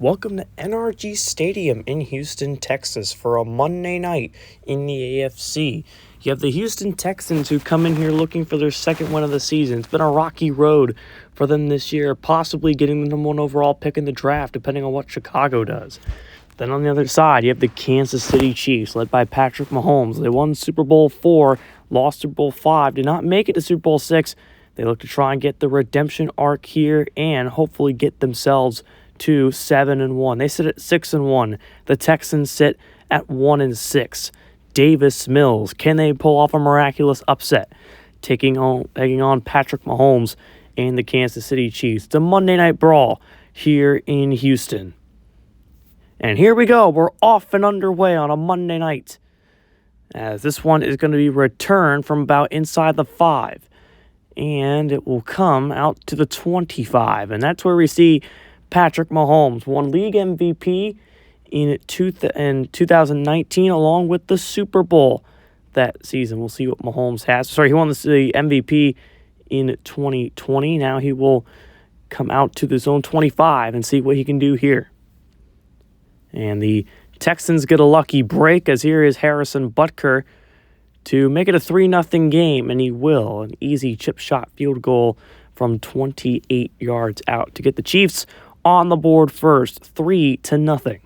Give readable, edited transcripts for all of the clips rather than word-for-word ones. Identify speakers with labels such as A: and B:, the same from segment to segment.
A: Welcome to NRG Stadium in Houston, Texas for a Monday night in the AFC. You have the Houston Texans who come in here looking for their second win of the season. It's been a rocky road for them this year, possibly getting the number one overall pick in the draft, depending on what Chicago does. Then on the other side, you have the Kansas City Chiefs, led by Patrick Mahomes. They won Super Bowl IV, lost Super Bowl V, did not make it to Super Bowl VI. They look to try and get the redemption arc here and hopefully get themselves to 7-1. They sit at 6-1. The Texans sit at 1-6. Davis Mills, can they pull off a miraculous upset, taking on Patrick Mahomes and the Kansas City Chiefs? It's a Monday Night Brawl here in Houston. And here we go. We're off and underway on a Monday night, as this one is going to be returned from about inside the 5. And it will come out to the 25. And that's where we see Patrick Mahomes won league MVP in 2019 along with the Super Bowl that season. We'll see what Mahomes has. He won the MVP in 2020. Now he will come out to the zone 25 and see what he can do here. And the Texans get a lucky break, as here is Harrison Butker to make it a 3-0 game, and he will. An easy chip shot field goal from 28 yards out to get the Chiefs on the board first, 3-0.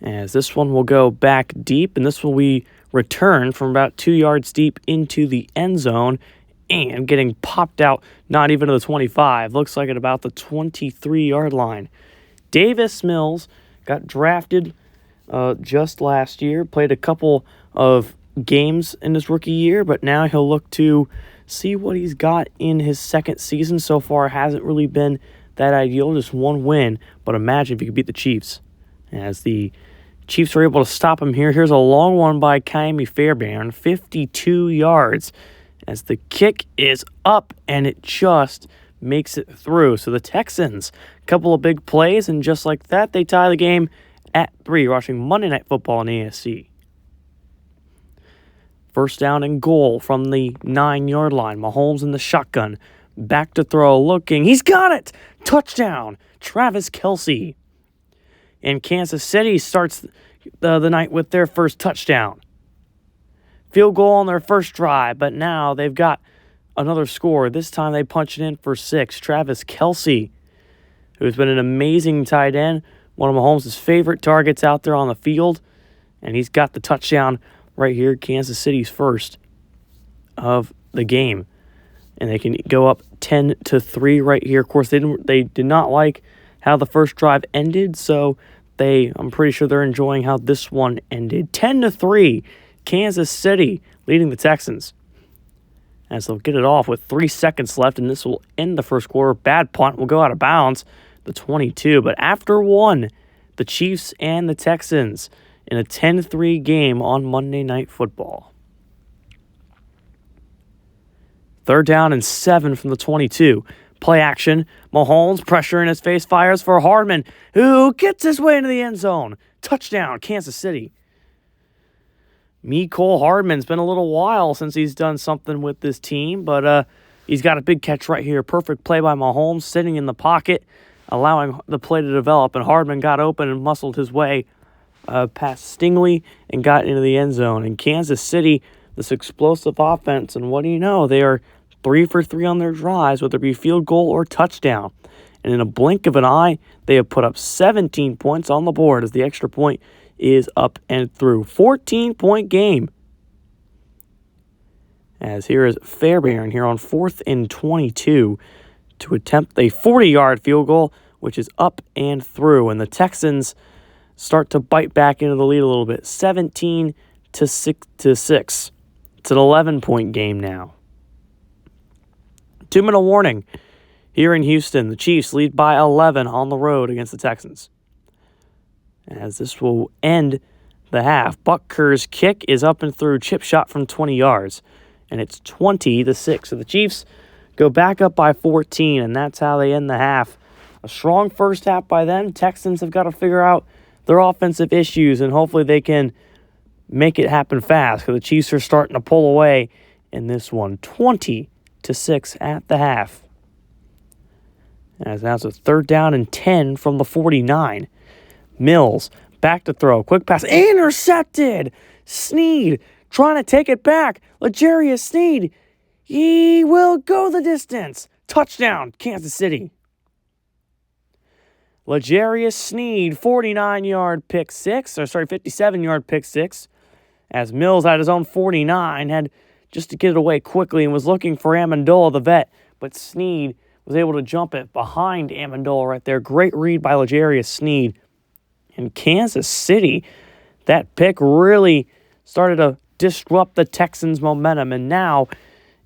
A: As this one will go back deep, and this will be returned from about 2 yards deep into the end zone and getting popped out not even to the 25. Looks like at about the 23-yard line. Davis Mills got drafted just last year, played a couple of games in his rookie year, but now he'll look to see what he's got in his second season. So far, hasn't really been that ideal, just one win, but imagine if you could beat the Chiefs. As the Chiefs are able to stop him here. Here's a long one by Kaimi Fairbairn, 52 yards, as the kick is up and it just makes it through. So the Texans, a couple of big plays, and just like that, they tie the game at 3. You're watching Monday Night Football in ASC. First down and goal from the 9-yard line. Mahomes in the shotgun. Back to throw, looking. He's got it! Touchdown! Travis Kelce. And Kansas City starts the night with their first touchdown. Field goal on their first drive, but now they've got another score. This time they punch it in for 6. Travis Kelce, who's been an amazing tight end, one of Mahomes' favorite targets out there on the field, and he's got the touchdown right here. Kansas City's first of the game, and they can go up 10-3 right here. Of course, they did not like how the first drive ended, so I'm pretty sure they're enjoying how this one ended. 10-3, Kansas City leading the Texans, as they'll get it off with 3 seconds left, and this will end the first quarter. Bad punt will go out of bounds, the 22. But after one, the Chiefs and the Texans in a 10-3 game on Monday Night Football. Third down and 7 from the 22. Play action. Mahomes, pressure in his face, fires for Hardman, who gets his way into the end zone. Touchdown, Kansas City. Mecole Hardman's been a little while since he's done something with this team, but he's got a big catch right here. Perfect play by Mahomes, sitting in the pocket, allowing the play to develop, and Hardman got open and muscled his way past Stingley and got into the end zone. And Kansas City, this explosive offense, and what do you know? They are 3 for 3 on their drives, whether it be field goal or touchdown. And in a blink of an eye, they have put up 17 points on the board as the extra point is up and through. 14-point game. As here is Fairbairn here on 4th and 22 to attempt a 40-yard field goal, which is up and through. And the Texans start to bite back into the lead a little bit. 17-6. It's an 11-point game now. 2-minute warning here in Houston. The Chiefs lead by 11 on the road against the Texans, as this will end the half. Butker's kick is up and through, chip shot from 20 yards, and it's 20-6. So the Chiefs go back up by 14, and that's how they end the half. A strong first half by them. Texans have got to figure out their offensive issues, and hopefully they can make it happen fast, because the Chiefs are starting to pull away in this one. 20-6 at the half. As now it's a 3rd down and 10 from the 49. Mills, back to throw. Quick pass. Intercepted! Sneed trying to take it back. L'Jarius Sneed. He will go the distance. Touchdown, Kansas City. L'Jarius Sneed, 57-yard pick six. As Mills at his own 49 had just to get it away quickly and was looking for Amendola, the vet. But Sneed was able to jump it behind Amendola right there. Great read by L'Jarius Sneed. And Kansas City, that pick really started to disrupt the Texans' momentum. And now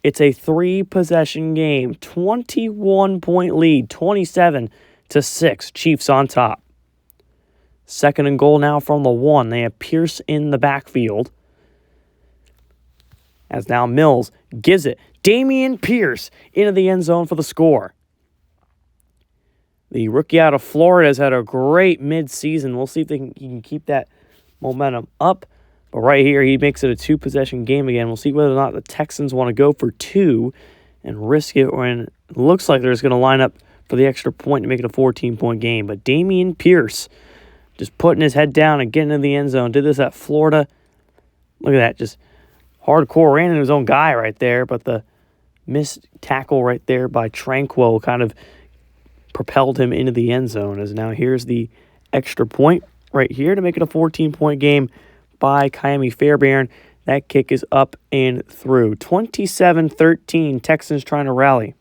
A: it's a 3-possession game. 21-point lead, 27-6. Chiefs on top. 2nd and goal now from the 1. They have Pierce in the backfield. As now Mills gives it. Dameon Pierce into the end zone for the score. The rookie out of Florida has had a great midseason. We'll see if he can keep that momentum up. But right here, he makes it a 2-possession game again. We'll see whether or not the Texans want to go for 2 and risk it when it looks like they're just going to line up for the extra point to make it a 14-point game. But Dameon Pierce just putting his head down and getting in the end zone. Did this at Florida. Look at that. Just hardcore. Ran into his own guy right there. But the missed tackle right there by Tranquil kind of propelled him into the end zone. As now here's the extra point right here to make it a 14-point game by Kyami Fairbairn. That kick is up and through. 27-13. Texans trying to rally.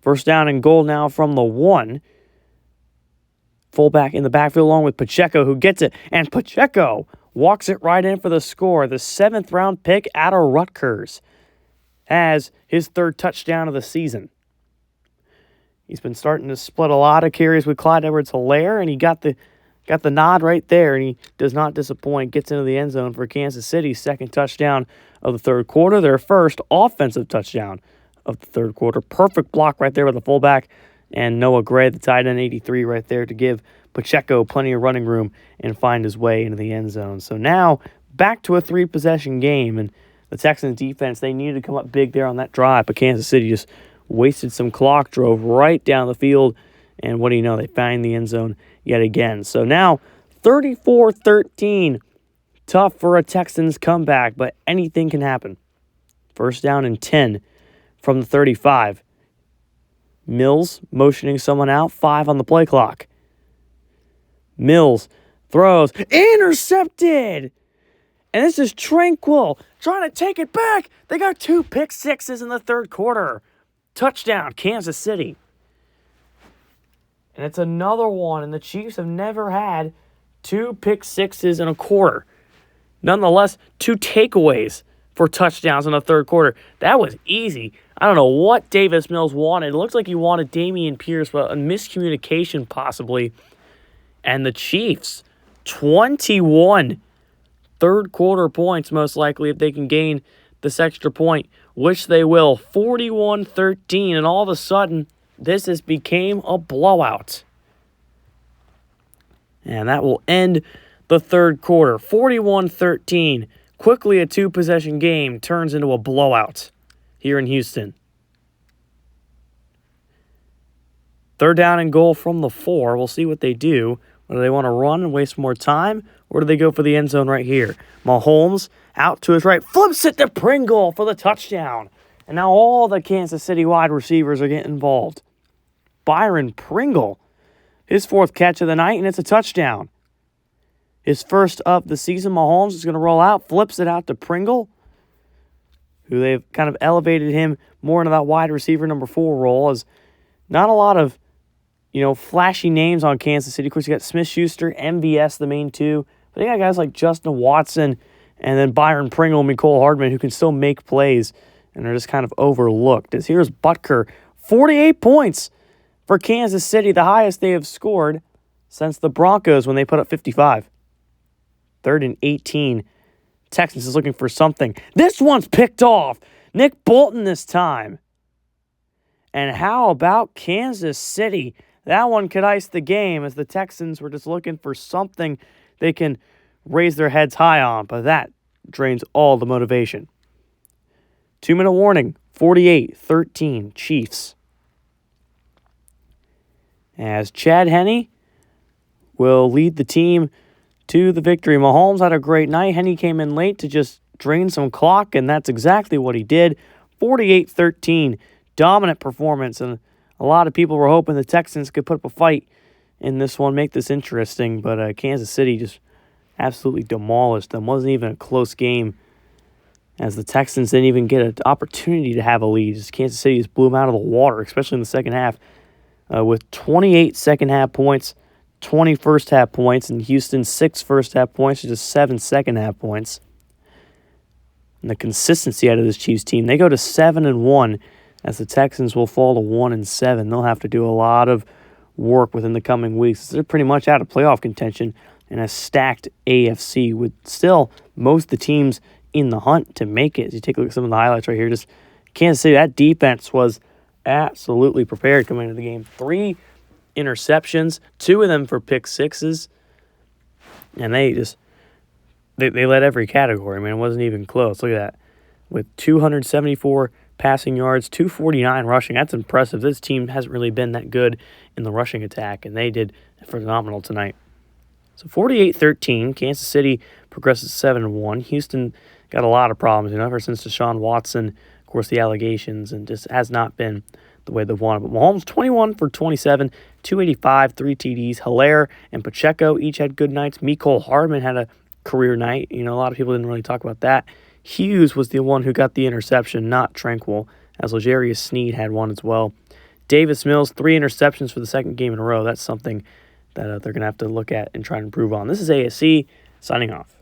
A: 1st down and goal now from the 1. Fullback in the backfield along with Pacheco, who gets it. And Pacheco walks it right in for the score. The 7th-round pick out of Rutgers has his 3rd touchdown of the season. He's been starting to split a lot of carries with Clyde Edwards-Helaire, and he got the nod right there, and he does not disappoint. Gets into the end zone for Kansas City's 2nd touchdown of the 3rd quarter, their 1st offensive touchdown of the 3rd quarter. Perfect block right there with the fullback. And Noah Gray, the tight end, 83 right there to give Pacheco plenty of running room and find his way into the end zone. So now back to a 3-possession game. And the Texans defense, they needed to come up big there on that drive. But Kansas City just wasted some clock, drove right down the field. And what do you know? They find the end zone yet again. So now 34-13. Tough for a Texans comeback, but anything can happen. 1st down and 10 from the 35. Mills motioning someone out. 5 on the play clock. Mills throws. Intercepted! And this is Tranquil trying to take it back. They got 2 pick sixes in the 3rd quarter. Touchdown, Kansas City. And it's another one, and the Chiefs have never had 2 pick sixes in a quarter. Nonetheless, 2 takeaways for touchdowns in the 3rd quarter. That was easy. I don't know what Davis Mills wanted. It looks like he wanted Dameon Pierce, but a miscommunication possibly. And the Chiefs, 21 3rd-quarter points most likely if they can gain this extra point, which they will. 41-13, and all of a sudden, this has became a blowout. And that will end the 3rd quarter. 41-13. Quickly a 2-possession game turns into a blowout here in Houston. 3rd down and goal from the 4. We'll see what they do. Do they want to run and waste more time, or do they go for the end zone right here? Mahomes out to his right, flips it to Pringle for the touchdown. And now all the Kansas City wide receivers are getting involved. Byron Pringle, his 4th catch of the night, and it's a touchdown. His 1st of the season. Mahomes is going to roll out, flips it out to Pringle, who they've kind of elevated him more into that wide receiver number 4 role. As not a lot of, flashy names on Kansas City. Of course, you got Smith-Schuster, MVS, the main 2. But you got guys like Justin Watson and then Byron Pringle and Mecole Hardman who can still make plays and are just kind of overlooked. As here's Butker, 48 points for Kansas City, the highest they have scored since the Broncos when they put up 55. 3rd and 18. Texans is looking for something. This one's picked off. Nick Bolton this time. And how about Kansas City? That one could ice the game as the Texans were just looking for something they can raise their heads high on, but that drains all the motivation. 2-minute warning, 48-13, Chiefs. as Chad Henne will lead the team to the victory. Mahomes had a great night. Henne came in late to just drain some clock, and that's exactly what he did. 48-13, dominant performance, and a lot of people were hoping the Texans could put up a fight in this one, make this interesting, but Kansas City just absolutely demolished them. Wasn't even a close game, as the Texans didn't even get an opportunity to have a lead. Just Kansas City just blew them out of the water, especially in the second half, with 28 second-half points, 20 first-half points, and Houston 6 first-half points, just 7 second-half points. And the consistency out of this Chiefs team, they go to 7-1, as the Texans will fall to 1-7. They'll have to do a lot of work within the coming weeks. They're pretty much out of playoff contention in a stacked AFC with still most of the teams in the hunt to make it. As you take a look at some of the highlights right here, just Kansas City, that defense was absolutely prepared coming into the game. 3 interceptions, 2 of them for pick sixes, and they led every category. Man, it wasn't even close. Look at that. With 274 passing yards, 249 rushing. That's impressive. This team hasn't really been that good in the rushing attack, and they did phenomenal tonight. So 48-13, Kansas City progresses 7-1. Houston got a lot of problems, ever since Deshaun Watson, of course, the allegations, and just has not been the way they've wanted. But Mahomes, 21 for 27, 285, 3 TDs. Hilaire and Pacheco each had good nights. Mecole Hardman had a career night. A lot of people didn't really talk about that. Hughes was the one who got the interception, not Tranquil, as L'Jarius Sneed had one as well. Davis Mills, 3 interceptions for the second game in a row. That's something that they're going to have to look at and try and improve on. This is ASC, signing off.